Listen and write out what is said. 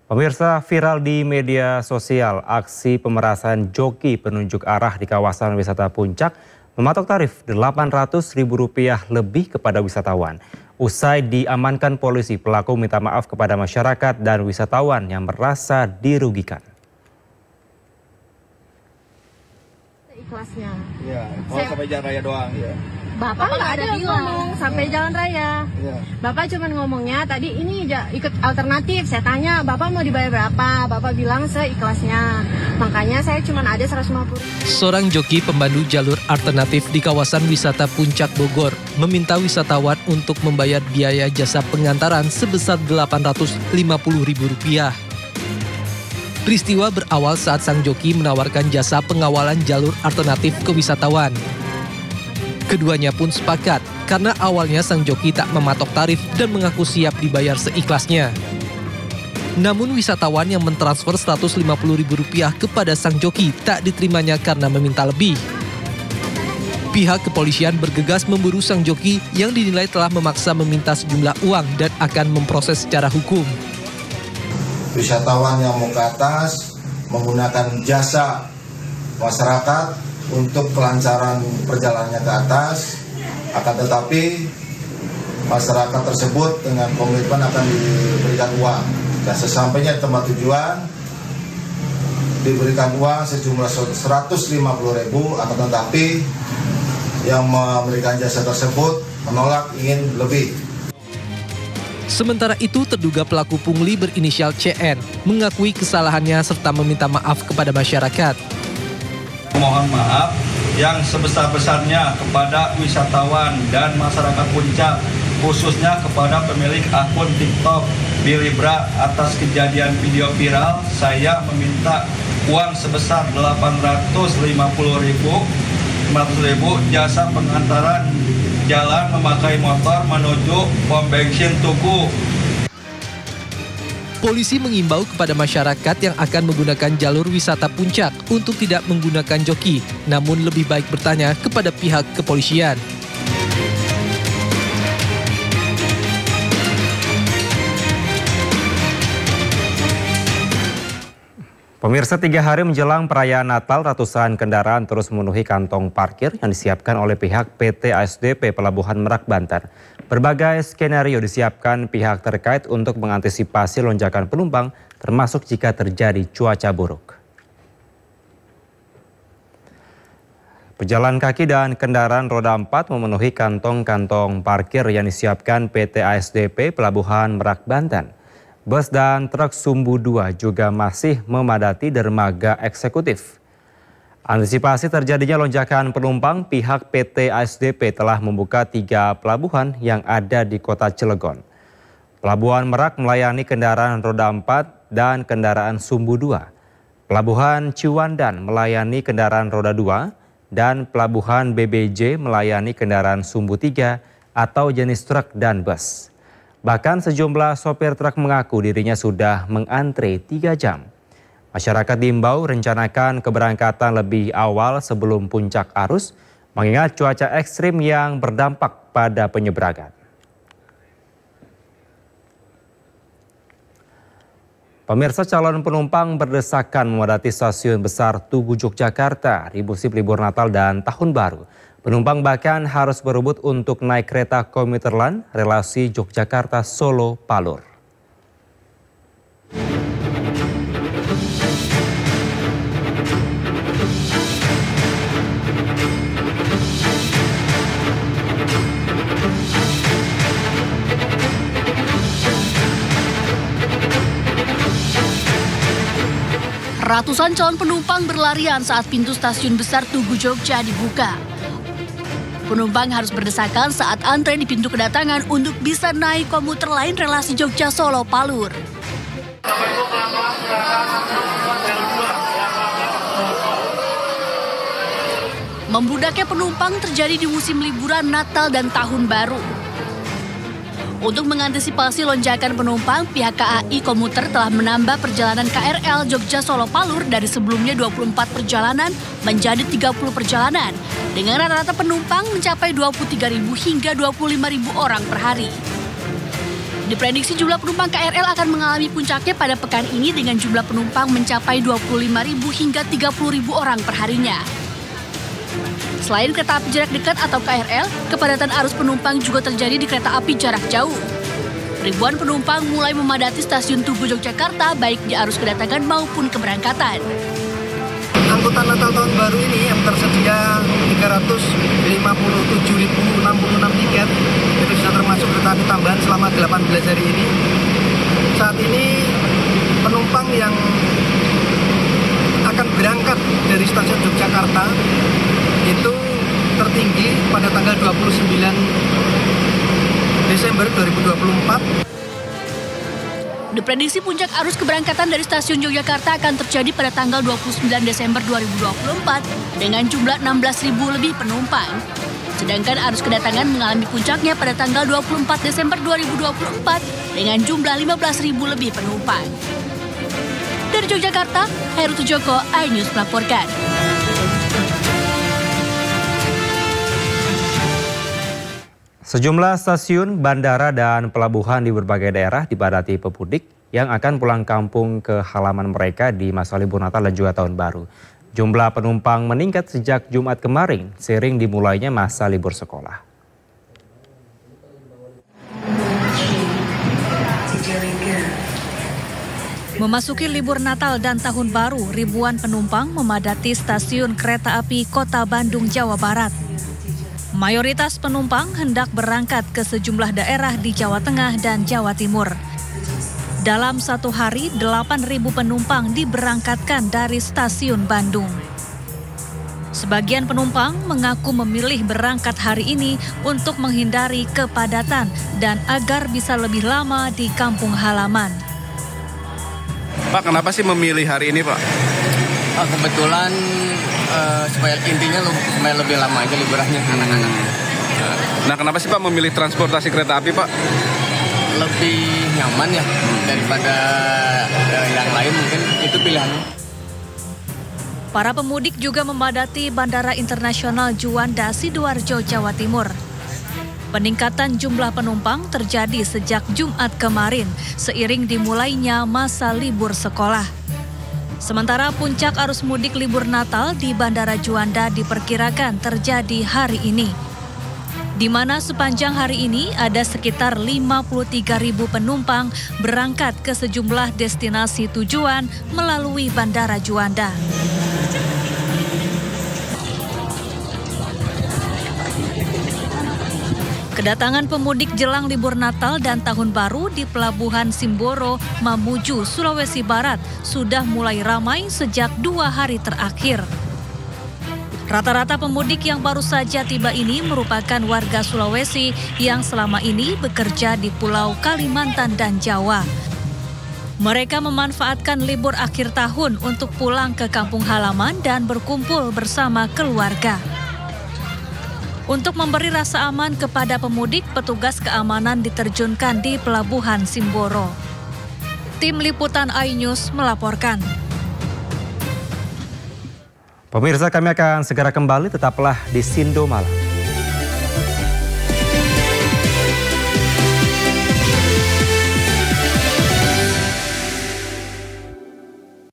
Pemirsa, viral di media sosial, aksi pemerasan joki penunjuk arah di kawasan wisata Puncak mematok tarif Rp800.000 lebih kepada wisatawan. Usai diamankan polisi, pelaku minta maaf kepada masyarakat dan wisatawan yang merasa dirugikan. Ikhlasnya. Iya, sampai jalan raya doang. Ya. Bapak nggak ada ngomong sampai jalan raya. Ya. Bapak cuma ngomongnya tadi ini ikut alternatif. Saya tanya, Bapak mau dibayar berapa? Bapak bilang seikhlasnya. Makanya saya cuma ada 150. Seorang joki pemandu jalur alternatif di kawasan wisata Puncak Bogor meminta wisatawan untuk membayar biaya jasa pengantaran sebesar Rp850.000. Peristiwa berawal saat sang joki menawarkan jasa pengawalan jalur alternatif ke wisatawan. Keduanya pun sepakat karena awalnya sang joki tak mematok tarif dan mengaku siap dibayar seikhlasnya. Namun wisatawan yang mentransfer Rp150.000 kepada sang joki tak diterimanya karena meminta lebih. Pihak kepolisian bergegas memburu sang joki yang dinilai telah memaksa meminta sejumlah uang dan akan memproses secara hukum. Wisatawan yang mau ke atas menggunakan jasa masyarakat untuk kelancaran perjalanannya ke atas, akan tetapi masyarakat tersebut dengan komitmen akan diberikan uang. Dan sesampainya di tempat tujuan diberikan uang sejumlah Rp150.000, akan tetapi yang memberikan jasa tersebut menolak, ingin lebih. Sementara itu, terduga pelaku pungli berinisial CN mengakui kesalahannya serta meminta maaf kepada masyarakat. Mohon maaf yang sebesar-besarnya kepada wisatawan dan masyarakat Puncak, khususnya kepada pemilik akun TikTok Bilibra atas kejadian video viral. Saya meminta uang sebesar Rp850.000 jasa pengantaran jalan memakai motor menuju pom bensin Tugu. Polisi mengimbau kepada masyarakat yang akan menggunakan jalur wisata Puncak untuk tidak menggunakan joki, namun lebih baik bertanya kepada pihak kepolisian. Pemirsa, 3 hari menjelang perayaan Natal, ratusan kendaraan terus memenuhi kantong parkir yang disiapkan oleh pihak PT ASDP Pelabuhan Merak, Banten. Berbagai skenario disiapkan pihak terkait untuk mengantisipasi lonjakan penumpang, termasuk jika terjadi cuaca buruk. Pejalan kaki dan kendaraan roda 4 memenuhi kantong-kantong parkir yang disiapkan PT ASDP Pelabuhan Merak, Banten. Bus dan truk Sumbu 2 juga masih memadati dermaga eksekutif. Antisipasi terjadinya lonjakan penumpang, pihak PT ASDP telah membuka 3 pelabuhan yang ada di kota Cilegon. Pelabuhan Merak melayani kendaraan roda 4 dan kendaraan Sumbu 2. Pelabuhan Ciwandan melayani kendaraan roda 2 dan Pelabuhan BBJ melayani kendaraan Sumbu 3 atau jenis truk dan bus. Bahkan sejumlah sopir truk mengaku dirinya sudah mengantre 3 jam. Masyarakat diimbau rencanakan keberangkatan lebih awal sebelum puncak arus, mengingat cuaca ekstrim yang berdampak pada penyeberangan. Pemirsa, calon penumpang berdesakan memadati stasiun besar Tugu Yogyakarta di musim libur Natal dan Tahun Baru. Penumpang bahkan harus berebut untuk naik kereta komuter lain relasi Yogyakarta-Solo Palur. Ratusan calon penumpang berlarian saat pintu stasiun besar Tugu Jogja dibuka. Penumpang harus berdesakan saat antre di pintu kedatangan untuk bisa naik komuter lain relasi Jogja-Solo Palur. Membludaknya penumpang terjadi di musim liburan Natal dan Tahun Baru. Untuk mengantisipasi lonjakan penumpang, pihak KAI Komuter telah menambah perjalanan KRL Jogja-Solo Palur dari sebelumnya 24 perjalanan menjadi 30 perjalanan, dengan rata-rata penumpang mencapai 23.000 hingga 25.000 orang per hari. Diprediksi jumlah penumpang KRL akan mengalami puncaknya pada pekan ini dengan jumlah penumpang mencapai 25.000 hingga 30.000 orang per harinya. Selain kereta api jarak dekat atau KRL, kepadatan arus penumpang juga terjadi di kereta api jarak jauh. Ribuan penumpang mulai memadati stasiun Tugu Yogyakarta baik di arus kedatangan maupun keberangkatan. Angkutan Natal tahun baru ini yang tersedia 357.066 tiket, itu sudah termasuk kereta api tambahan selama 18 hari ini. Saat ini penumpang yang akan berangkat dari stasiun Yogyakarta itu tertinggi pada tanggal 29 Desember 2024. Diprediksi puncak arus keberangkatan dari stasiun Yogyakarta akan terjadi pada tanggal 29 Desember 2024 dengan jumlah 16.000 lebih penumpang. Sedangkan arus kedatangan mengalami puncaknya pada tanggal 24 Desember 2024 dengan jumlah 15.000 lebih penumpang. Dari Yogyakarta, Heru Tujoko, iNews melaporkan. Sejumlah stasiun, bandara, dan pelabuhan di berbagai daerah dipadati pemudik yang akan pulang kampung ke halaman mereka di masa libur Natal dan juga Tahun Baru. Jumlah penumpang meningkat sejak Jumat kemarin, seiring dimulainya masa libur sekolah. Memasuki libur Natal dan Tahun Baru, ribuan penumpang memadati stasiun kereta api Kota Bandung, Jawa Barat. Mayoritas penumpang hendak berangkat ke sejumlah daerah di Jawa Tengah dan Jawa Timur. Dalam satu hari, 8.000 penumpang diberangkatkan dari stasiun Bandung. Sebagian penumpang mengaku memilih berangkat hari ini untuk menghindari kepadatan dan agar bisa lebih lama di kampung halaman. Pak, kenapa sih memilih hari ini, Pak? Kebetulan supaya lebih lama aja liburannya anak-anak. Nah, kenapa sih Pak memilih transportasi kereta api, Pak? Lebih nyaman ya daripada yang lain, mungkin itu pilihannya. Para pemudik juga memadati Bandara Internasional Juanda, Sidoarjo, Jawa Timur. Peningkatan jumlah penumpang terjadi sejak Jumat kemarin, seiring dimulainya masa libur sekolah. Sementara puncak arus mudik libur Natal di Bandara Juanda diperkirakan terjadi hari ini, di mana sepanjang hari ini ada sekitar 53.000 penumpang berangkat ke sejumlah destinasi tujuan melalui Bandara Juanda. Kedatangan pemudik jelang libur Natal dan Tahun Baru di Pelabuhan Simboro, Mamuju, Sulawesi Barat sudah mulai ramai sejak 2 hari terakhir. Rata-rata pemudik yang baru saja tiba ini merupakan warga Sulawesi yang selama ini bekerja di Pulau Kalimantan dan Jawa. Mereka memanfaatkan libur akhir tahun untuk pulang ke kampung halaman dan berkumpul bersama keluarga. Untuk memberi rasa aman kepada pemudik, petugas keamanan diterjunkan di Pelabuhan Simboro. Tim Liputan iNews melaporkan. Pemirsa, kami akan segera kembali, tetaplah di Sindo Malam.